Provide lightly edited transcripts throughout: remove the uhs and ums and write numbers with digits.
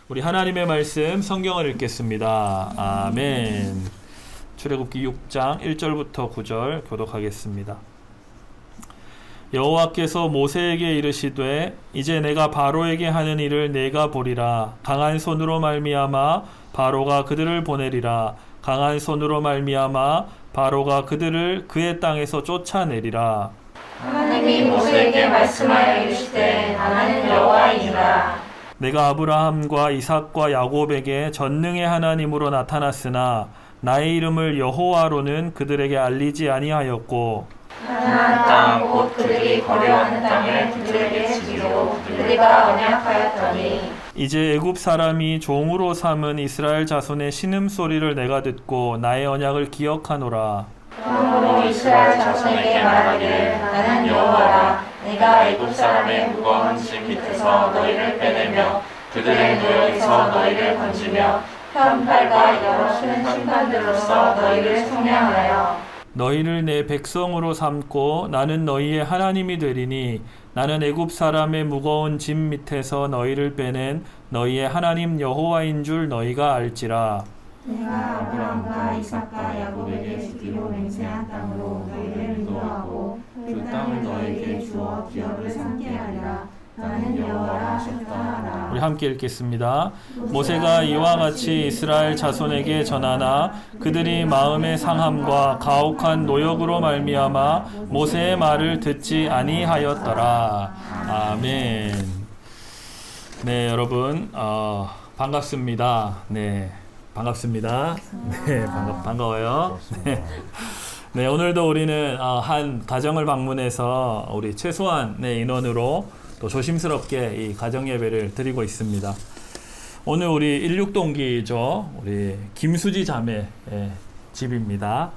우리 하나님의 말씀 성경을 읽겠습니다. 아멘. 출애굽기 6장 1절부터 9절 교독하겠습니다. 여호와께서 모세에게 이르시되 이제 내가 바로에게 하는 일을 내가 보리라. 강한 손으로 말미암아 바로가 그들을 보내리라. 강한 손으로 말미암아 바로가 그들을 그의 땅에서 쫓아내리라. 하나님이 모세에게 말씀하여 이르시되 나는 여호와이니라. 내가 아브라함과 이삭과 야곱에게 전능의 하나님으로 나타났으나 나의 이름을 여호와로는 그들에게 알리지 아니하였고 가나안 땅 곧 그들이 거류하는 땅을 그들에게 주기로 우리가 언약하였더니 이제 애굽 사람이 종으로 삼은 이스라엘 자손의 신음소리를 내가 듣고 나의 언약을 기억하노라. 그러므로 이스라엘 자손에게 말하기를 나는 여호와라. 내가 애굽 사람의 무거운 짐 밑에서 너희를 빼내며 그들의 노역에서 너희를 건지며 편팔과 여러 큰 심판들로서 너희를 속량하여 너희를 내 백성으로 삼고 나는 너희의 하나님이 되리니 나는 애굽 사람의 무거운 짐 밑에서 너희를 빼낸 너희의 하나님 여호와인 줄 너희가 알지라. 내가 아브라함과 이삭과 야곱에게 주기로 맹세한 땅으로 너희를 인도하고 그 땅을 너희에게 주어 기업을 삼게 하리라. 나는 여호와라 하셨다 하라. 우리 함께 읽겠습니다. 모세가 이와 같이 이스라엘 자손에게 전하나 그들이 마음의 상함과 가혹한 노역으로 말미암아 모세의 말을 듣지 아니하였더라. 아멘. 네, 여러분 반갑습니다. 네, 반갑습니다. 네, 반가워요. 네, 오늘도 우리는 한 가정을 방문해서 우리 최소한 인원으로 또 조심스럽게 이 가정 예배를 드리고 있습니다. 오늘 우리 16동기죠. 우리 김수지 자매 집입니다.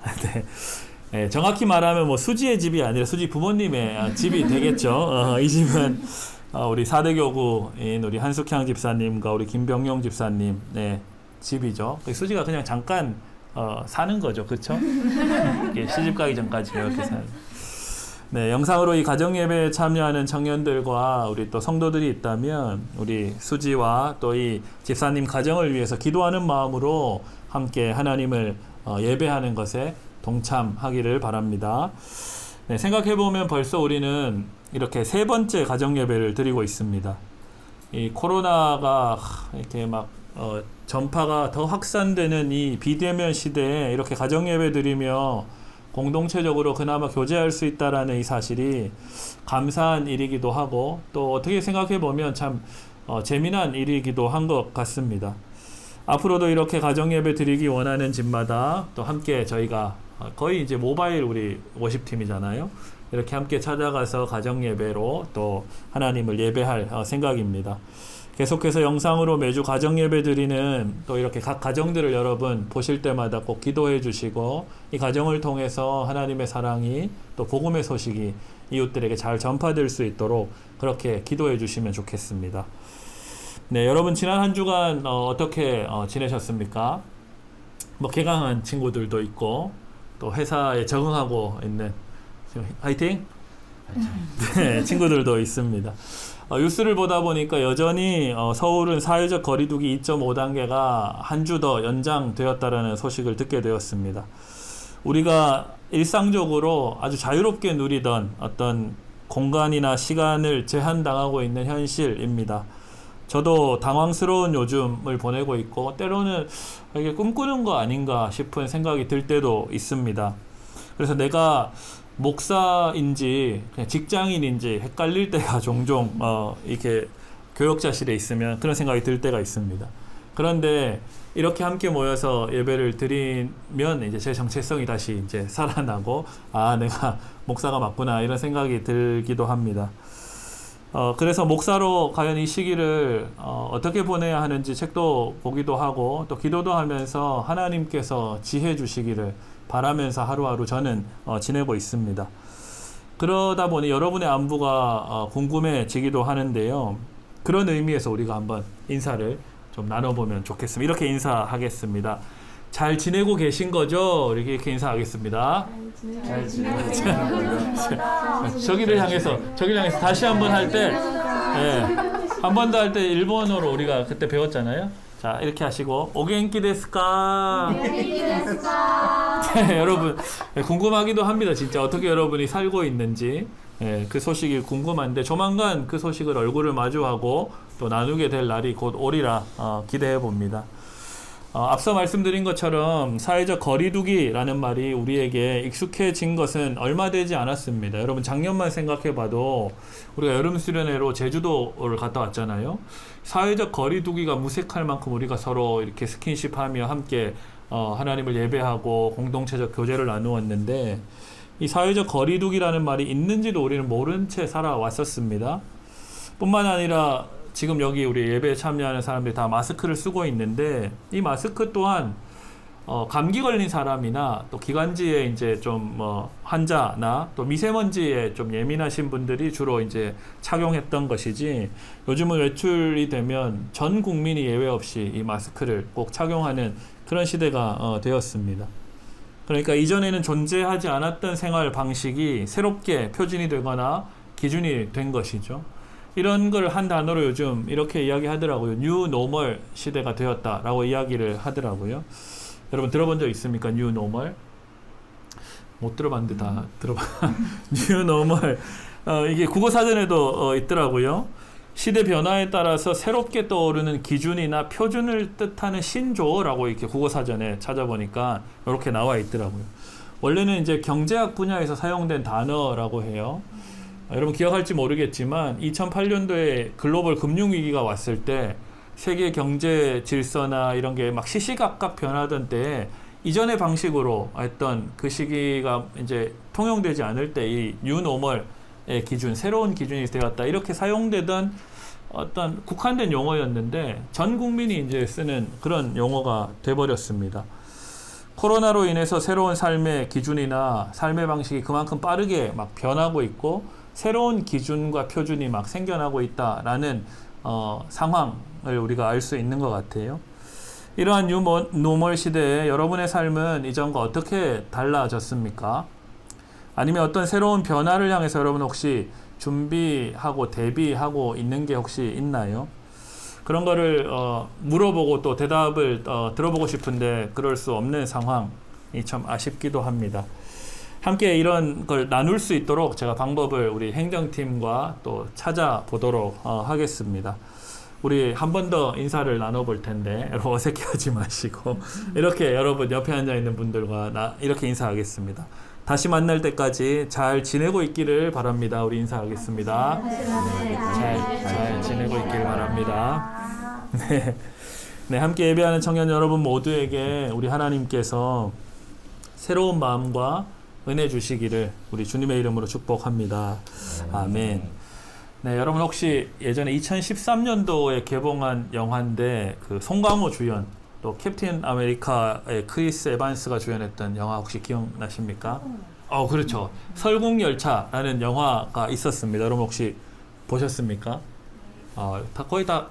네. 정확히 말하면 수지의 집이 아니라 수지 부모님의 집이 되겠죠. 이 집은 우리 사대교구인 우리 한숙향 집사님과 우리 김병용 집사님 집이죠. 수지가 그냥 잠깐 사는 거죠, 그렇죠? 시집 가기 전까지 이렇게 사는. 네, 영상으로 이 가정 예배에 참여하는 청년들과 우리 또 성도들이 있다면 우리 수지와 또 이 집사님 가정을 위해서 기도하는 마음으로 함께 하나님을 예배하는 것에 동참하기를 바랍니다. 네, 생각해 보면 벌써 우리는 이렇게 세 번째 가정 예배를 드리고 있습니다. 이 코로나가 이렇게 막 전파가 더 확산되는 이 비대면 시대에 이렇게 가정 예배 드리며 공동체적으로 그나마 교제할 수 있다라는 이 사실이 감사한 일이기도 하고 또 어떻게 생각해 보면 참 재미난 일이기도 한 것 같습니다. 앞으로도 이렇게 가정 예배 드리기 원하는 집마다 또 함께 저희가 거의 이제 모바일 우리 워십팀이잖아요. 이렇게 함께 찾아가서 가정 예배로 또 하나님을 예배할 생각입니다. 계속해서 영상으로 매주 가정 예배 드리는 또 이렇게 각 가정들을 여러분 보실 때마다 꼭 기도해 주시고 이 가정을 통해서 하나님의 사랑이 또 복음의 소식이 이웃들에게 잘 전파될 수 있도록 그렇게 기도해 주시면 좋겠습니다. 네, 여러분 지난 한 주간 어떻게 지내셨습니까? 개강한 친구들도 있고 또 회사에 적응하고 있는 화이팅? 네, 친구들도 있습니다. 뉴스를 보다 보니까 여전히 서울은 사회적 거리두기 2.5단계가 한 주 더 연장되었다라는 소식을 듣게 되었습니다. 우리가 일상적으로 아주 자유롭게 누리던 어떤 공간이나 시간을 제한당하고 있는 현실입니다. 저도 당황스러운 요즘을 보내고 있고 때로는 이게 꿈꾸는 거 아닌가 싶은 생각이 들 때도 있습니다. 그래서 내가 목사인지 그냥 직장인인지 헷갈릴 때가 종종 이렇게 교역자실에 있으면 그런 생각이 들 때가 있습니다. 그런데 이렇게 함께 모여서 예배를 드리면 이제 제 정체성이 다시 이제 살아나고 내가 목사가 맞구나 이런 생각이 들기도 합니다. 그래서 목사로 과연 이 시기를 어떻게 보내야 하는지 책도 보기도 하고 또 기도도 하면서 하나님께서 지혜 주시기를 바라면서 하루하루 저는 지내고 있습니다. 그러다 보니 여러분의 안부가 궁금해지기도 하는데요. 그런 의미에서 우리가 한번 인사를 좀 나눠보면 좋겠습니다. 이렇게 인사하겠습니다. 잘 지내고 계신 거죠? 이렇게 인사하겠습니다. 잘 지내고 계신 저기를 향해서 다시 한번 할 때 한 번 더 할 때 일본어로 우리가 그때 배웠잖아요. 자, 이렇게 하시고 오겐키 데스까? 네, 여러분 궁금하기도 합니다. 진짜 어떻게 여러분이 살고 있는지 그 소식이 궁금한데 조만간 그 소식을 얼굴을 마주하고 또 나누게 될 날이 곧 오리라 기대해 봅니다. 앞서 말씀드린 것처럼 사회적 거리두기라는 말이 우리에게 익숙해진 것은 얼마 되지 않았습니다. 여러분 작년만 생각해 봐도 우리가 여름 수련회로 제주도를 갔다 왔잖아요. 사회적 거리두기가 무색할 만큼 우리가 서로 이렇게 스킨십하며 함께 하나님을 예배하고 공동체적 교제를 나누었는데 이 사회적 거리두기라는 말이 있는지도 우리는 모른 채 살아왔었습니다. 뿐만 아니라 지금 여기 우리 예배에 참여하는 사람들이 다 마스크를 쓰고 있는데 이 마스크 또한 감기 걸린 사람이나 또 기관지에 이제 좀 환자나 또 미세먼지에 좀 예민하신 분들이 주로 이제 착용했던 것이지 요즘은 외출이 되면 전 국민이 예외 없이 이 마스크를 꼭 착용하는 그런 시대가 되었습니다. 그러니까 이전에는 존재하지 않았던 생활 방식이 새롭게 표준이 되거나 기준이 된 것이죠. 이런 걸 한 단어로 요즘 이렇게 이야기하더라고요. 뉴 노멀 시대가 되었다라고 이야기를 하더라고요. 여러분 들어본 적 있습니까? 뉴 노멀? 못 들어봤는데 다 들어봐. 뉴 노멀. 이게 국어사전에도 있더라고요. 시대 변화에 따라서 새롭게 떠오르는 기준이나 표준을 뜻하는 신조어라고 이렇게 국어사전에 찾아보니까 이렇게 나와 있더라고요. 원래는 이제 경제학 분야에서 사용된 단어라고 해요. 여러분 기억할지 모르겠지만 2008년도에 글로벌 금융위기가 왔을 때 세계 경제 질서나 이런 게 막 시시각각 변하던 때에 이전의 방식으로 했던 그 시기가 이제 통용되지 않을 때 이 뉴노멀의 기준, 새로운 기준이 되었다. 이렇게 사용되던 어떤 국한된 용어였는데 전 국민이 이제 쓰는 그런 용어가 돼버렸습니다. 코로나로 인해서 새로운 삶의 기준이나 삶의 방식이 그만큼 빠르게 막 변하고 있고 새로운 기준과 표준이 막 생겨나고 있다라는 상황을 우리가 알 수 있는 것 같아요. 이러한 뉴노멀 시대에 여러분의 삶은 이전과 어떻게 달라졌습니까? 아니면 어떤 새로운 변화를 향해서 여러분 혹시 준비하고 대비하고 있는 게 혹시 있나요? 그런 거를 물어보고 또 대답을 들어보고 싶은데 그럴 수 없는 상황이 참 아쉽기도 합니다. 함께 이런 걸 나눌 수 있도록 제가 방법을 우리 행정팀과 또 찾아보도록 하겠습니다. 우리 한 번 더 인사를 나눠볼 텐데 여러분 어색해하지 마시고 이렇게 여러분 옆에 앉아있는 분들과 이렇게 인사하겠습니다. 다시 만날 때까지 잘 지내고 있기를 바랍니다. 우리 인사하겠습니다. 잘 지내고 있기를 바랍니다. 네, 함께 예배하는 청년 여러분 모두에게 우리 하나님께서 새로운 마음과 은혜 주시기를 우리 주님의 이름으로 축복합니다. 아멘. 네, 여러분 혹시 예전에 2013년도에 개봉한 영화인데 그 송강호 주연 또 캡틴 아메리카의 크리스 에반스가 주연했던 영화 혹시 기억나십니까? 그렇죠. 설국열차라는 영화가 있었습니다. 여러분 혹시 보셨습니까? 거의 다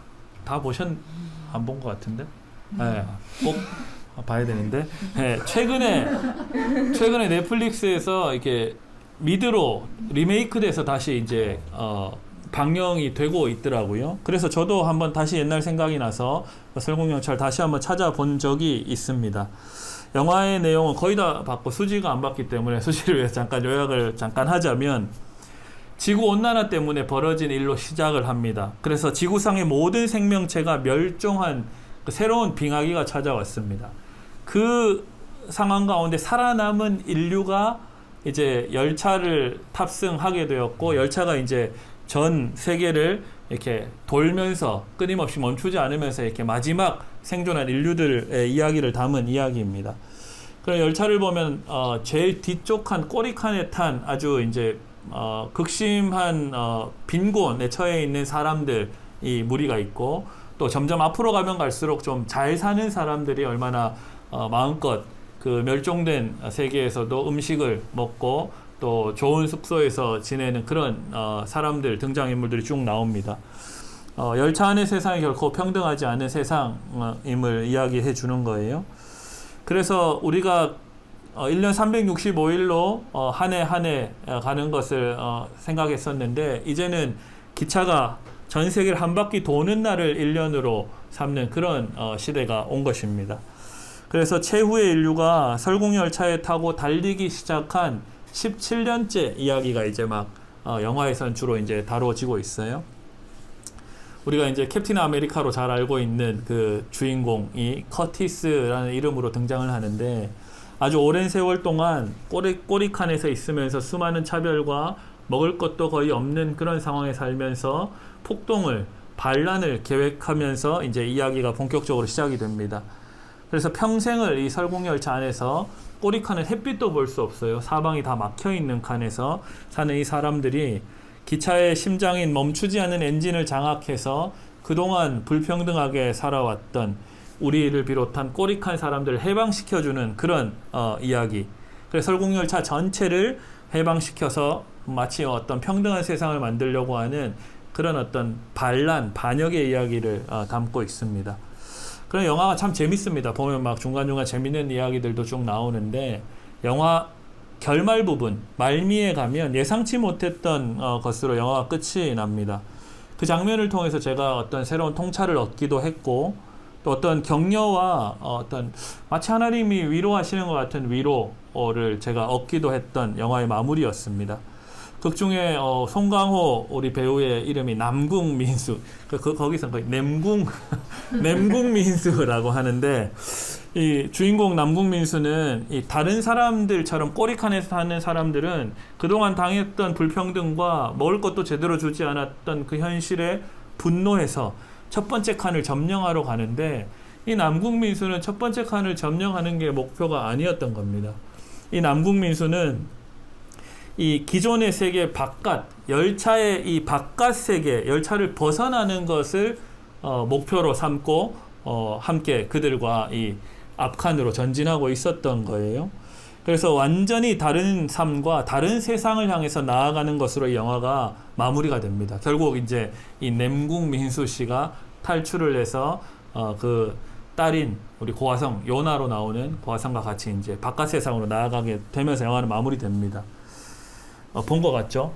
안 본 것 같은데? 네, 꼭 봐야 되는데. 네, 최근에 넷플릭스에서 이렇게 미드로 리메이크돼서 다시 이제 방영이 되고 있더라고요. 그래서 저도 한번 다시 옛날 생각이 나서 설국열차를 다시 한번 찾아본 적이 있습니다. 영화의 내용은 거의 다 봤고 수지가 안 봤기 때문에 수지를 위해서 잠깐 요약을 잠깐 하자면 지구온난화 때문에 벌어진 일로 시작을 합니다. 그래서 지구상의 모든 생명체가 멸종한 그 새로운 빙하기가 찾아왔습니다. 그 상황 가운데 살아남은 인류가 이제 열차를 탑승하게 되었고 열차가 이제 전 세계를 이렇게 돌면서 끊임없이 멈추지 않으면서 이렇게 마지막 생존한 인류들의 이야기를 담은 이야기입니다. 그럼 열차를 보면 제일 뒤쪽 한 꼬리칸에 탄 아주 이제 극심한 빈곤에 처해 있는 사람들이 무리가 있고 또 점점 앞으로 가면 갈수록 좀 잘 사는 사람들이 얼마나 마음껏 그 멸종된 세계에서도 음식을 먹고 또 좋은 숙소에서 지내는 그런 사람들 등장인물들이 쭉 나옵니다. 열차 안의 세상이 결코 평등하지 않은 세상임을 이야기해 주는 거예요. 그래서 우리가 1년 365일로 한 해 한 해 가는 것을 생각했었는데 이제는 기차가 전 세계를 한 바퀴 도는 날을 1년으로 삼는 그런 시대가 온 것입니다. 그래서 최후의 인류가 설국열차에 타고 달리기 시작한 17년째 이야기가 이제 막 영화에선 주로 이제 다뤄지고 있어요. 우리가 이제 캡틴 아메리카로 잘 알고 있는 그 주인공이 커티스라는 이름으로 등장을 하는데, 아주 오랜 세월 동안 꼬리칸에서 있으면서 수많은 차별과 먹을 것도 거의 없는 그런 상황에 살면서 반란을 계획하면서 이제 이야기가 본격적으로 시작이 됩니다. 그래서 평생을 이 설국열차 안에서 꼬리칸은 햇빛도 볼 수 없어요. 사방이 다 막혀 있는 칸에서 사는 이 사람들이 기차의 심장인 멈추지 않는 엔진을 장악해서 그동안 불평등하게 살아왔던 우리를 비롯한 꼬리칸 사람들을 해방시켜주는 그런 이야기. 그래서 설국열차 전체를 해방시켜서 마치 어떤 평등한 세상을 만들려고 하는 그런 어떤 반역의 이야기를 담고 있습니다. 그런 영화가 참 재밌습니다. 보면 막 중간중간 재밌는 이야기들도 쭉 나오는데, 영화 결말 부분, 말미에 가면 예상치 못했던 것으로 영화가 끝이 납니다. 그 장면을 통해서 제가 어떤 새로운 통찰을 얻기도 했고, 또 어떤 격려와 어떤 마치 하나님이 위로하시는 것 같은 위로를 제가 얻기도 했던 영화의 마무리였습니다. 극중에 송강호 우리 배우의 이름이 남궁민수, 거기서 거의 남궁민수라고 하는데, 이 주인공 남궁민수는 이 다른 사람들처럼 꼬리칸에서 사는 사람들은 그동안 당했던 불평등과 먹을 것도 제대로 주지 않았던 그 현실에 분노해서 첫 번째 칸을 점령하러 가는데, 이 남궁민수는 첫 번째 칸을 점령하는 게 목표가 아니었던 겁니다. 이 남궁민수는 이 기존의 세계 바깥, 열차의 이 바깥 세계, 열차를 벗어나는 것을 목표로 삼고 함께 그들과 이 앞칸으로 전진하고 있었던 거예요. 그래서 완전히 다른 삶과 다른 세상을 향해서 나아가는 것으로 이 영화가 마무리가 됩니다. 결국 이제 이 남궁민수 씨가 탈출을 해서 그 딸인 우리 고화성, 요나로 나오는 고화성과 같이 이제 바깥 세상으로 나아가게 되면서 영화는 마무리됩니다. 본 것 같죠?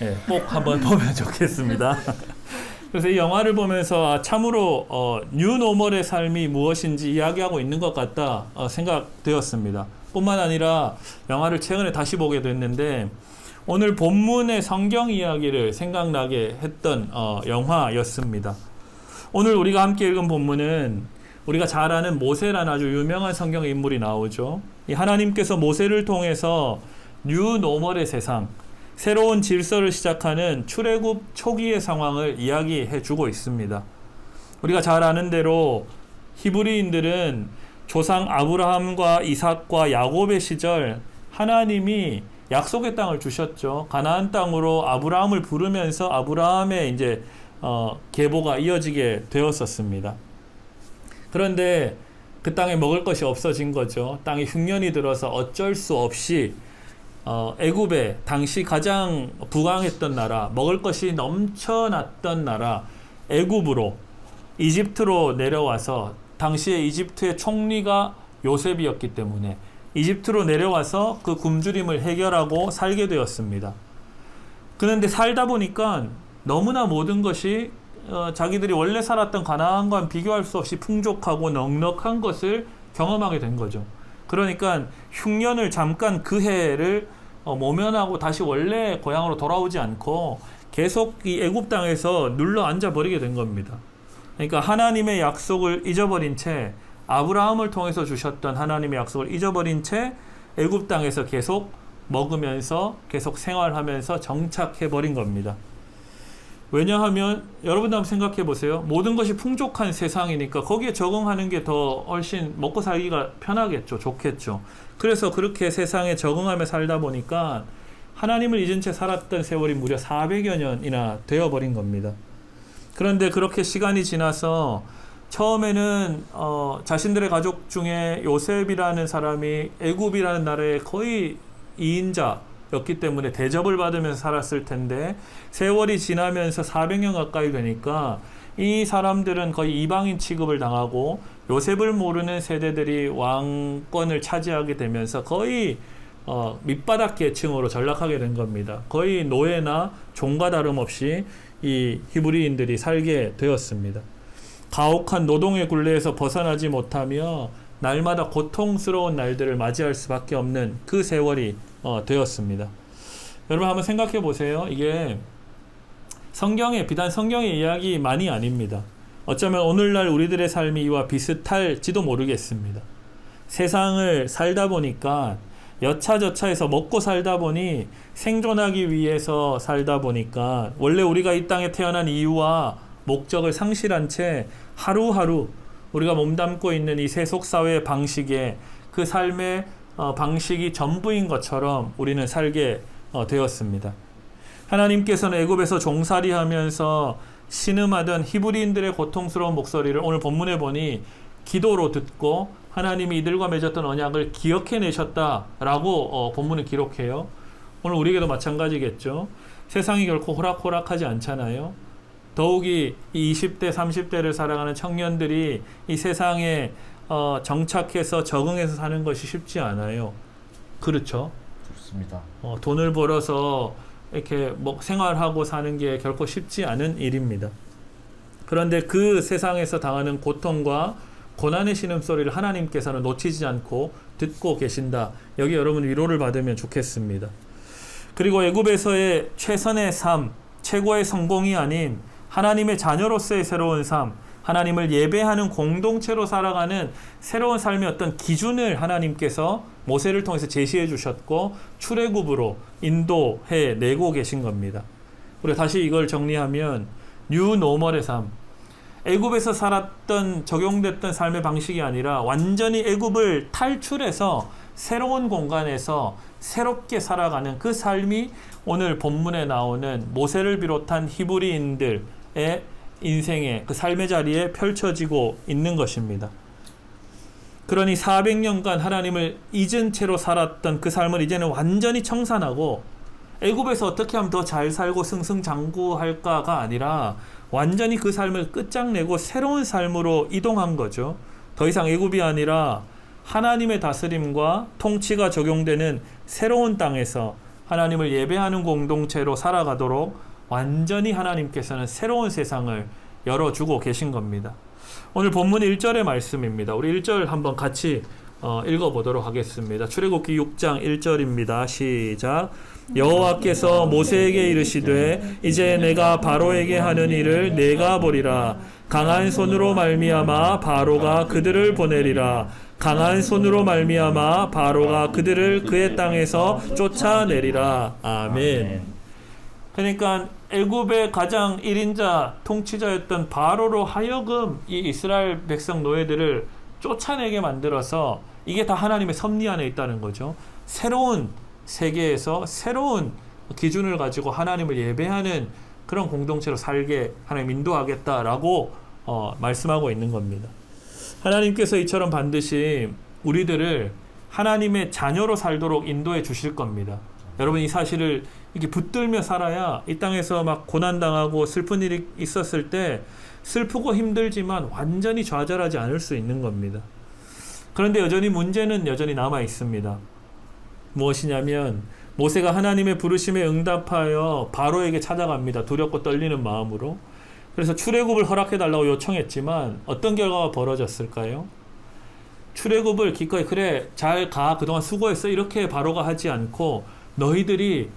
네, 꼭 한번 보면 좋겠습니다. 그래서 이 영화를 보면서 참으로 뉴노멀의 삶이 무엇인지 이야기하고 있는 것 같다 생각되었습니다. 뿐만 아니라 영화를 최근에 다시 보게 됐는데, 오늘 본문의 성경 이야기를 생각나게 했던 영화였습니다. 오늘 우리가 함께 읽은 본문은 우리가 잘 아는 모세라는 아주 유명한 성경 인물이 나오죠. 이 하나님께서 모세를 통해서 뉴노멀의 세상, 새로운 질서를 시작하는 출애굽 초기의 상황을 이야기해 주고 있습니다. 우리가 잘 아는 대로 히브리인들은 조상 아브라함과 이삭과 야곱의 시절 하나님이 약속의 땅을 주셨죠. 가나안 땅으로 아브라함을 부르면서 아브라함의 이제 계보가 이어지게 되었었습니다. 그런데 그 땅에 먹을 것이 없어진 거죠. 땅에 흉년이 들어서 어쩔 수 없이 애굽에 당시 가장 부강했던 나라, 먹을 것이 넘쳐났던 나라 애굽으로, 이집트로 내려와서, 당시에 이집트의 총리가 요셉이었기 때문에 이집트로 내려와서 그 굶주림을 해결하고 살게 되었습니다. 그런데 살다 보니까 너무나 모든 것이 자기들이 원래 살았던 가나안과는 비교할 수 없이 풍족하고 넉넉한 것을 경험하게 된 거죠. 그러니까 흉년을 잠깐 그 해를 모면하고 다시 원래 고향으로 돌아오지 않고 계속 이 애굽 땅에서 눌러 앉아 버리게 된 겁니다. 그러니까 하나님의 약속을 잊어버린 채, 아브라함을 통해서 주셨던 하나님의 약속을 잊어버린 채 애굽 땅에서 계속 먹으면서 계속 생활하면서 정착해 버린 겁니다. 왜냐하면 여러분도 한번 생각해 보세요. 모든 것이 풍족한 세상이니까 거기에 적응하는 게 더 훨씬 먹고 살기가 편하겠죠. 좋겠죠. 그래서 그렇게 세상에 적응하며 살다 보니까 하나님을 잊은 채 살았던 세월이 무려 400여 년이나 되어버린 겁니다. 그런데 그렇게 시간이 지나서 처음에는 자신들의 가족 중에 요셉이라는 사람이 애굽이라는 나라의 거의 2인자였기 때문에 대접을 받으면서 살았을 텐데, 세월이 지나면서 400년 가까이 되니까 이 사람들은 거의 이방인 취급을 당하고 요셉을 모르는 세대들이 왕권을 차지하게 되면서 거의 밑바닥 계층으로 전락하게 된 겁니다. 거의 노예나 종과 다름없이 이 히브리인들이 살게 되었습니다. 가혹한 노동의 굴레에서 벗어나지 못하며 날마다 고통스러운 날들을 맞이할 수밖에 없는 그 세월이 되었습니다. 여러분 한번 생각해 보세요. 이게 비단 성경의 이야기만이 아닙니다. 어쩌면 오늘날 우리들의 삶이 이와 비슷할지도 모르겠습니다. 세상을 살다 보니까 여차저차해서 먹고 살다 보니 생존하기 위해서 살다 보니까 원래 우리가 이 땅에 태어난 이유와 목적을 상실한 채 하루하루 우리가 몸담고 있는 이 세속사회의 방식에 그 삶의 방식이 전부인 것처럼 우리는 살게 되었습니다. 하나님께서는 애굽에서 종살이하면서 신음하던 히브리인들의 고통스러운 목소리를 오늘 본문에 보니 기도로 듣고 하나님이 이들과 맺었던 언약을 기억해내셨다라고 본문을 기록해요. 오늘 우리에게도 마찬가지겠죠. 세상이 결코 호락호락하지 않잖아요. 더욱이 이 20대, 30대를 살아가는 청년들이 이 세상에 정착해서 적응해서 사는 것이 쉽지 않아요. 그렇죠? 좋습니다. 돈을 벌어서 이렇게 생활하고 사는 게 결코 쉽지 않은 일입니다. 그런데 그 세상에서 당하는 고통과 고난의 신음소리를 하나님께서는 놓치지 않고 듣고 계신다. 여기 여러분 위로를 받으면 좋겠습니다. 그리고 애굽에서의 최선의 삶, 최고의 성공이 아닌 하나님의 자녀로서의 새로운 삶, 하나님을 예배하는 공동체로 살아가는 새로운 삶의 어떤 기준을 하나님께서 모세를 통해서 제시해 주셨고 출애굽으로 인도해 내고 계신 겁니다. 우리가 다시 이걸 정리하면 뉴노멀의 삶, 애굽에서 살았던 적용됐던 삶의 방식이 아니라 완전히 애굽을 탈출해서 새로운 공간에서 새롭게 살아가는 그 삶이 오늘 본문에 나오는 모세를 비롯한 히브리인들의 인생의 그 삶의 자리에 펼쳐지고 있는 것입니다. 그러니 400년간 하나님을 잊은 채로 살았던 그 삶을 이제는 완전히 청산하고 애굽에서 어떻게 하면 더 잘 살고 승승장구할까가 아니라 완전히 그 삶을 끝장내고 새로운 삶으로 이동한 거죠. 더 이상 애굽이 아니라 하나님의 다스림과 통치가 적용되는 새로운 땅에서 하나님을 예배하는 공동체로 살아가도록 완전히 하나님께서는 새로운 세상을 열어주고 계신 겁니다. 오늘 본문 1절의 말씀입니다. 우리 1절 한번 같이 읽어보도록 하겠습니다. 출애굽기 6장 1절입니다. 시작. 여호와께서 모세에게 이르시되 이제 내가 바로에게 하는 일을 내가 보리라. 강한 손으로 말미암아 바로가 그들을 보내리라. 강한 손으로 말미암아 바로가 그들을 그의 땅에서 쫓아내리라. 아멘. 그러니까 애굽의 가장 1인자 통치자였던 바로로 하여금 이 이스라엘 백성 노예들을 쫓아내게 만들어서 이게 다 하나님의 섭리 안에 있다는 거죠. 새로운 세계에서 새로운 기준을 가지고 하나님을 예배하는 그런 공동체로 살게 하나님 인도하겠다라고 말씀하고 있는 겁니다. 하나님께서 이처럼 반드시 우리들을 하나님의 자녀로 살도록 인도해 주실 겁니다. 여러분 이 사실을 이렇게 붙들며 살아야 이 땅에서 막 고난당하고 슬픈 일이 있었을 때 슬프고 힘들지만 완전히 좌절하지 않을 수 있는 겁니다. 그런데 여전히 문제는 여전히 남아 있습니다. 무엇이냐면 모세가 하나님의 부르심에 응답하여 바로에게 찾아갑니다. 두렵고 떨리는 마음으로. 그래서 출애굽을 허락해달라고 요청했지만 어떤 결과가 벌어졌을까요? 출애굽을 기꺼이 그래 잘 가 그동안 수고했어 이렇게 바로가 하지 않고 너희들이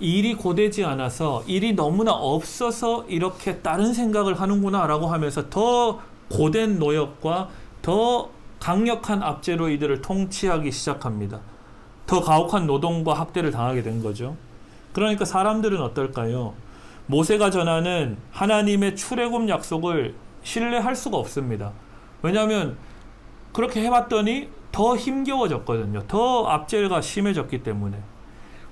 일이 고되지 않아서 일이 너무나 없어서 이렇게 다른 생각을 하는구나 라고 하면서 더 고된 노역과 더 강력한 압제로 이들을 통치하기 시작합니다. 더 가혹한 노동과 학대를 당하게 된 거죠. 그러니까 사람들은 어떨까요? 모세가 전하는 하나님의 출애굽 약속을 신뢰할 수가 없습니다. 왜냐하면 그렇게 해봤더니 더 힘겨워졌거든요. 더 압제가 심해졌기 때문에.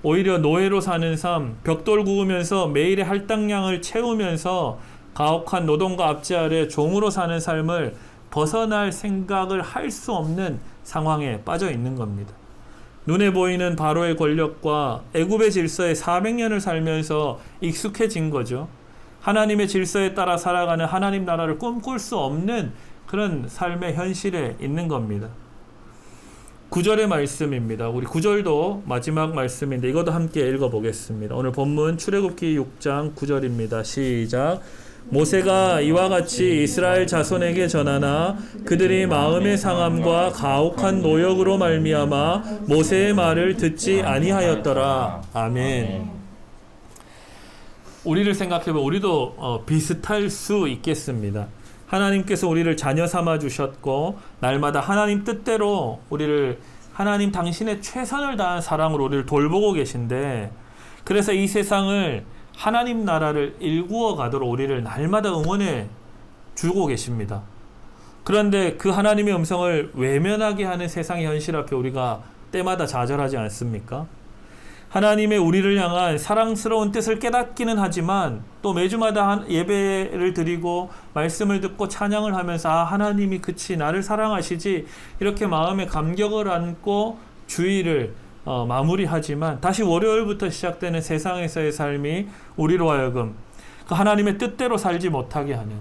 오히려 노예로 사는 삶, 벽돌 구우면서 매일의 할당량을 채우면서 가혹한 노동과 압제 아래 종으로 사는 삶을 벗어날 생각을 할 수 없는 상황에 빠져 있는 겁니다. 눈에 보이는 바로의 권력과 애굽의 질서에 400년을 살면서 익숙해진 거죠. 하나님의 질서에 따라 살아가는 하나님 나라를 꿈꿀 수 없는 그런 삶의 현실에 있는 겁니다. 9절의 말씀입니다. 우리 9절도 마지막 말씀인데 이것도 함께 읽어보겠습니다. 오늘 본문 출애굽기 6장 9절입니다. 시작. 모세가 이와 같이 이스라엘 자손에게 전하나 그들이 마음의 상함과 가혹한 노역으로 말미암아 모세의 말을 듣지 아니하였더라. 아멘. 우리를 생각해보면 우리도 비슷할 수 있겠습니다. 하나님께서 우리를 자녀 삼아 주셨고 날마다 하나님 뜻대로 우리를 하나님 당신의 최선을 다한 사랑으로 우리를 돌보고 계신데, 그래서 이 세상을 하나님 나라를 일구어 가도록 우리를 날마다 응원해 주고 계십니다. 그런데 그 하나님의 음성을 외면하게 하는 세상의 현실 앞에 우리가 때마다 좌절하지 않습니까? 하나님의 우리를 향한 사랑스러운 뜻을 깨닫기는 하지만 또 매주마다 예배를 드리고 말씀을 듣고 찬양을 하면서 하나님이 그치 나를 사랑하시지 이렇게 마음에 감격을 안고 주의를 마무리하지만 다시 월요일부터 시작되는 세상에서의 삶이 우리로 하여금 그 하나님의 뜻대로 살지 못하게 하는,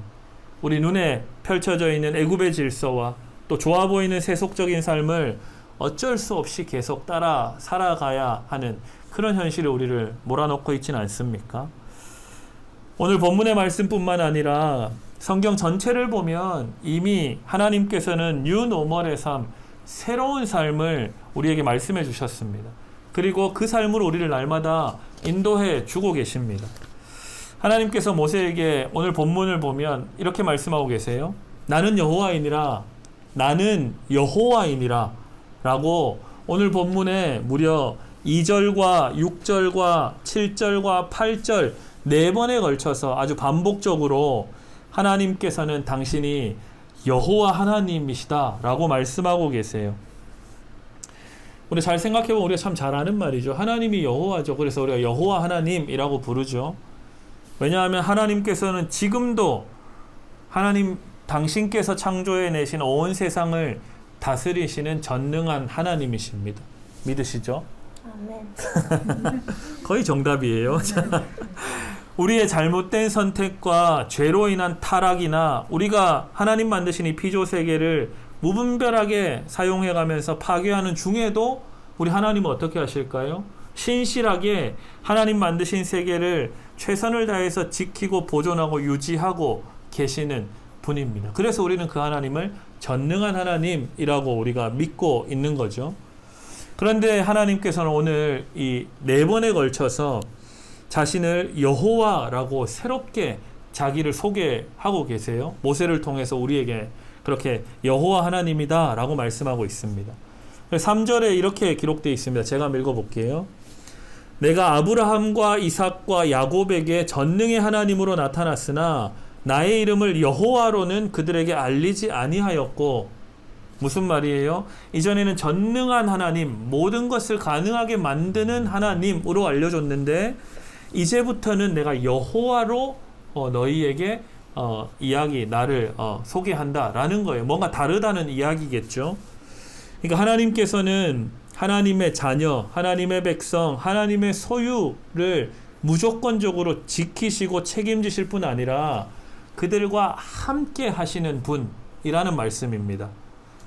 우리 눈에 펼쳐져 있는 애굽의 질서와 또 좋아 보이는 세속적인 삶을 어쩔 수 없이 계속 따라 살아가야 하는 그런 현실이 우리를 몰아넣고 있지는 않습니까? 오늘 본문의 말씀뿐만 아니라 성경 전체를 보면 이미 하나님께서는 뉴 노멀의 삶, 새로운 삶을 우리에게 말씀해 주셨습니다. 그리고 그 삶으로 우리를 날마다 인도해 주고 계십니다. 하나님께서 모세에게 오늘 본문을 보면 이렇게 말씀하고 계세요. 나는 여호와이니라, 나는 여호와이니라 라고 오늘 본문에 무려 2절과 6절과 7절과 8절 4번에 걸쳐서 아주 반복적으로 하나님께서는 당신이 여호와 하나님이시다 라고 말씀하고 계세요. 우리 잘 생각해보면 우리가 참 잘 아는 말이죠. 하나님이 여호와죠. 그래서 우리가 여호와 하나님이라고 부르죠. 왜냐하면 하나님께서는 지금도 하나님 당신께서 창조해내신 온 세상을 다스리시는 전능한 하나님이십니다. 믿으시죠? 아멘. 거의 정답이에요. 우리의 잘못된 선택과 죄로 인한 타락이나 우리가 하나님 만드신 이 피조 세계를 무분별하게 사용해가면서 파괴하는 중에도 우리 하나님은 어떻게 하실까요? 신실하게 하나님 만드신 세계를 최선을 다해서 지키고 보존하고 유지하고 계시는 분입니다. 그래서 우리는 그 하나님을 전능한 하나님이라고 우리가 믿고 있는 거죠. 그런데 하나님께서는 오늘 이 4번에 걸쳐서 자신을 여호와라고 새롭게 자기를 소개하고 계세요. 모세를 통해서 우리에게 그렇게 여호와 하나님이다 라고 말씀하고 있습니다. 3절에 이렇게 기록되어 있습니다. 제가 한번 읽어볼게요. 내가 아브라함과 이삭과 야곱에게 전능의 하나님으로 나타났으나 나의 이름을 여호와로는 그들에게 알리지 아니하였고, 무슨 말이에요? 이전에는 전능한 하나님, 모든 것을 가능하게 만드는 하나님으로 알려줬는데 이제부터는 내가 여호와로 너희에게 나를 소개한다라는 거예요. 뭔가 다르다는 이야기겠죠. 그러니까 하나님께서는 하나님의 자녀, 하나님의 백성, 하나님의 소유를 무조건적으로 지키시고 책임지실 뿐 아니라 그들과 함께 하시는 분이라는 말씀입니다.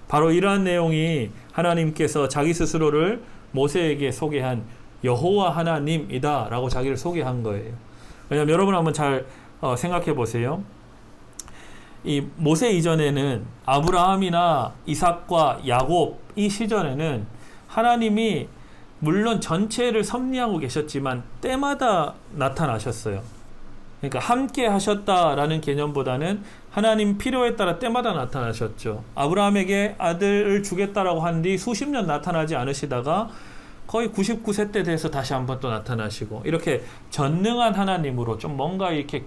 바로 이러한 내용이 하나님께서 자기 스스로를 모세에게 소개한 여호와 하나님이다 라고 자기를 소개한 거예요. 왜냐하면 여러분 한번 잘 생각해 보세요. 이 모세 이전에는 아브라함이나 이삭과 야곱 이 시절에는 하나님이 물론 전체를 섭리하고 계셨지만 때마다 나타나셨어요. 그러니까 함께 하셨다라는 개념보다는 하나님 필요에 따라 때마다 나타나셨죠. 아브라함에게 아들을 주겠다라고 한 뒤 수십 년 나타나지 않으시다가 거의 99세 때 돼서 다시 한번 또 나타나시고, 이렇게 전능한 하나님으로 좀 뭔가 이렇게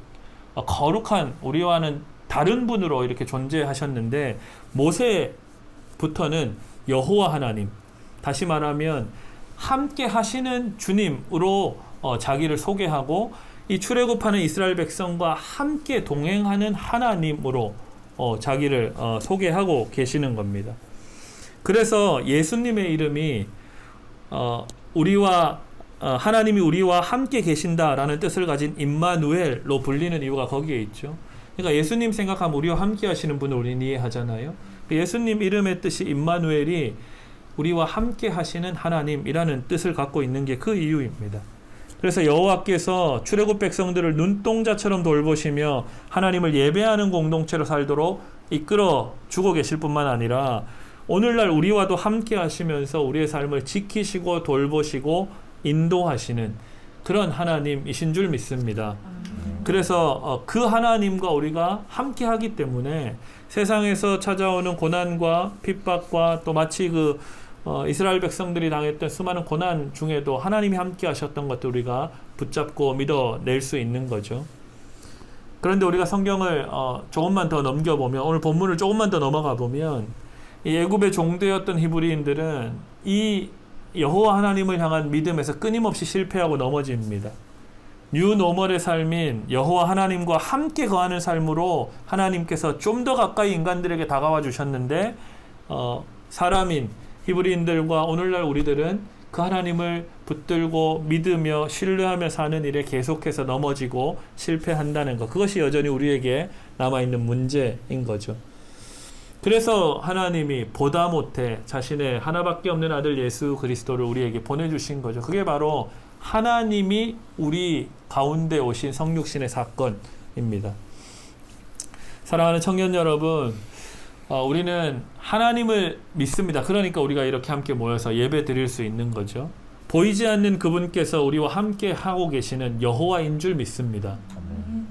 거룩한 우리와는 다른 분으로 이렇게 존재하셨는데 모세부터는 여호와 하나님, 다시 말하면 함께 하시는 주님으로 자기를 소개하고 이 출애굽하는 이스라엘 백성과 함께 동행하는 하나님으로 자기를 소개하고 계시는 겁니다. 그래서 예수님의 이름이 하나님이 우리와 함께 계신다라는 뜻을 가진 임마누엘로 불리는 이유가 거기에 있죠. 그러니까 예수님 생각하면 우리와 함께 하시는 분을 우리는 이해하잖아요. 예수님 이름의 뜻이 임마누엘이 우리와 함께 하시는 하나님이라는 뜻을 갖고 있는 게 그 이유입니다. 그래서 여호와께서 출애굽 백성들을 눈동자처럼 돌보시며 하나님을 예배하는 공동체로 살도록 이끌어 주고 계실 뿐만 아니라 오늘날 우리와도 함께 하시면서 우리의 삶을 지키시고 돌보시고 인도하시는 그런 하나님이신 줄 믿습니다. 그래서 그 하나님과 우리가 함께 하기 때문에 세상에서 찾아오는 고난과 핍박과 또 마치 이스라엘 백성들이 당했던 수많은 고난 중에도 하나님이 함께 하셨던 것도 우리가 붙잡고 믿어낼 수 있는 거죠. 그런데 우리가 성경을 조금만 더 넘겨보면, 오늘 본문을 조금만 더 넘어가 보면 이 애굽의 종되었던 히브리인들은 이 여호와 하나님을 향한 믿음에서 끊임없이 실패하고 넘어집니다. 뉴노멀의 삶인 여호와 하나님과 함께 거하는 삶으로 하나님께서 좀 더 가까이 인간들에게 다가와 주셨는데 사람인 히브리인들과 오늘날 우리들은 그 하나님을 붙들고 믿으며 신뢰하며 사는 일에 계속해서 넘어지고 실패한다는 것, 그것이 여전히 우리에게 남아있는 문제인 거죠. 그래서 하나님이 보다 못해 자신의 하나밖에 없는 아들 예수 그리스도를 우리에게 보내주신 거죠. 그게 바로 하나님이 우리 가운데 오신 성육신의 사건입니다. 사랑하는 청년 여러분, 우리는 하나님을 믿습니다. 그러니까 우리가 이렇게 함께 모여서 예배 드릴 수 있는 거죠. 보이지 않는 그분께서 우리와 함께 하고 계시는 여호와인 줄 믿습니다.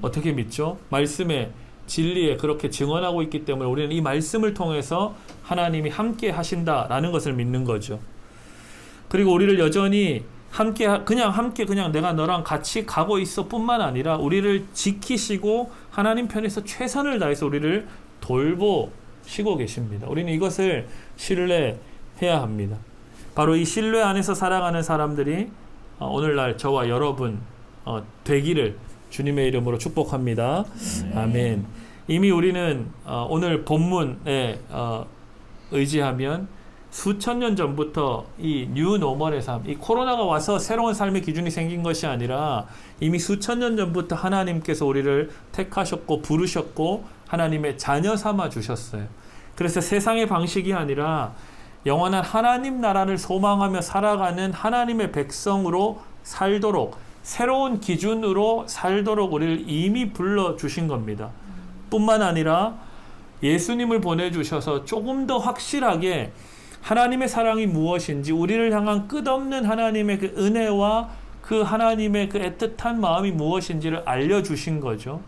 어떻게 믿죠? 말씀에, 진리에 그렇게 증언하고 있기 때문에 우리는 이 말씀을 통해서 하나님이 함께 하신다라는 것을 믿는 거죠. 그리고 우리를 여전히 그냥 내가 너랑 같이 가고 있어 뿐만 아니라 우리를 지키시고 하나님 편에서 최선을 다해서 우리를 돌보시고 계십니다. 우리는 이것을 신뢰해야 합니다. 바로 이 신뢰 안에서 살아가는 사람들이 오늘날 저와 여러분 되기를 주님의 이름으로 축복합니다. 아멘. 이미 우리는 오늘 본문에 의지하면 수천 년 전부터 이 뉴노멀의 삶, 이 코로나가 와서 새로운 삶의 기준이 생긴 것이 아니라 이미 수천 년 전부터 하나님께서 우리를 택하셨고 부르셨고 하나님의 자녀 삼아 주셨어요. 그래서 세상의 방식이 아니라 영원한 하나님 나라를 소망하며 살아가는 하나님의 백성으로 살도록, 새로운 기준으로 살도록 우리를 이미 불러주신 겁니다. 뿐만 아니라 예수님을 보내주셔서 조금 더 확실하게 하나님의 사랑이 무엇인지, 우리를 향한 끝없는 하나님의 그 은혜와 그 하나님의 그 애틋한 마음이 무엇인지를 알려주신 거죠.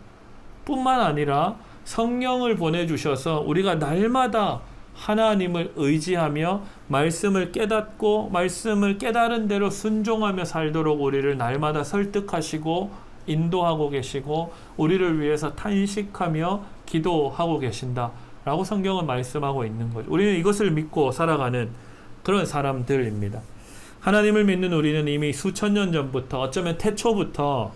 뿐만 아니라 성령을 보내주셔서 우리가 날마다 하나님을 의지하며 말씀을 깨닫고 말씀을 깨달은 대로 순종하며 살도록 우리를 날마다 설득하시고 인도하고 계시고 우리를 위해서 탄식하며 기도하고 계신다 라고 성경은 말씀하고 있는 거죠. 우리는 이것을 믿고 살아가는 그런 사람들입니다. 하나님을 믿는 우리는 이미 수천 년 전부터, 어쩌면 태초부터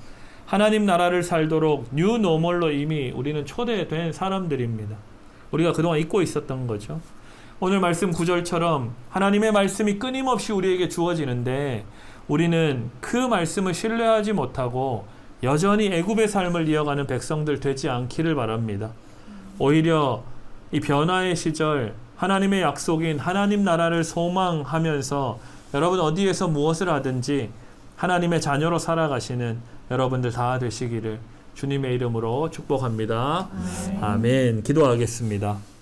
하나님 나라를 살도록 뉴노멀로 이미 우리는 초대된 사람들입니다. 우리가 그동안 잊고 있었던 거죠. 오늘 말씀 9절처럼 하나님의 말씀이 끊임없이 우리에게 주어지는데 우리는 그 말씀을 신뢰하지 못하고 여전히 애굽의 삶을 이어가는 백성들 되지 않기를 바랍니다. 오히려 이 변화의 시절, 하나님의 약속인 하나님 나라를 소망하면서 여러분 어디에서 무엇을 하든지 하나님의 자녀로 살아가시는 여러분들 다 되시기를 주님의 이름으로 축복합니다. 아멘. 기도하겠습니다.